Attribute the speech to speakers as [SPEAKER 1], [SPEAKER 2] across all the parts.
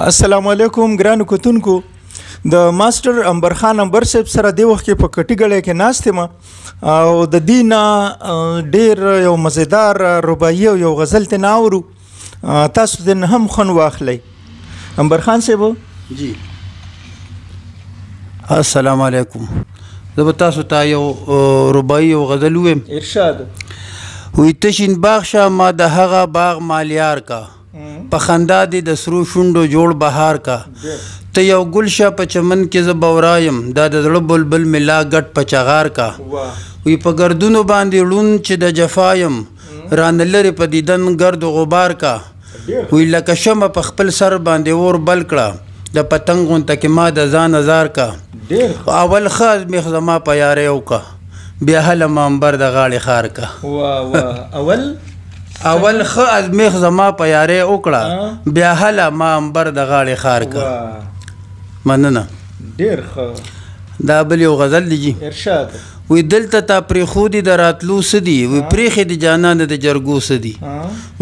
[SPEAKER 1] السلام علیکم ګرانو کتونکو د ماستر انبر خان انبر صاحب سره دی وخت کې په کټی غړې کې ناست یم او د دینا ډیر یو مزیدار رباعي او یو غزل ته ناورو تاسو دین هم خون واخلئ انبر خان صاحب
[SPEAKER 2] جی السلام علیکم زه تاسو ته یو رباعي او غزل ویم
[SPEAKER 1] ارشاد
[SPEAKER 2] وی تشین باغ شه ما د هغه باغ مالیار کا په خندا دې د سرو شونډو جوړ بهار کا ته یو ګل شه په چمن کې زه بورایم دا د زړه بلبل ملا ګټ په چغار کا وی په ګردونو باندې ړون چې د جفایم رانه لرې په دیدن ګرد غبار کا وی لکه شمه په خپل سر باندې اور بل کړه د پتنګ غونته کې ما د ځان هزار کا اول ښه میخ زما په یارۍ وکړه بیا هله ما امبر د غاړې خار کا اول ښه ازمیخ زما په یارۍ وکړه بیا هله ما امبر د غاړې خار کا مننه
[SPEAKER 1] ډیر ښه
[SPEAKER 2] دا بل یو غزل دی جی
[SPEAKER 1] ارشاد
[SPEAKER 2] وی دلته تا پرېښودي د راتلو څه دي وی پرېښې د جانانه د جرګو څه دي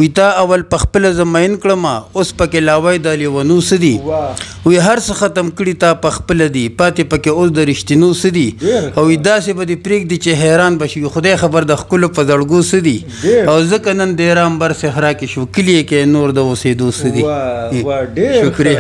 [SPEAKER 2] وی تا اول په خپله زه مین کړمه اوس پکې لاوی د لیونو څه دي وی هر څه ختم کړي تا په خپله دي پاتې پکې اوس د رښتینو څه دي او وی داسې به دې پرېږدي چې حیران به شي خدای خبر د ښکلو په زړګو څه دي او ځکه نن ډېره امبر صحرا کې شو کلي کې نور د اوسېدو څه دي شکریه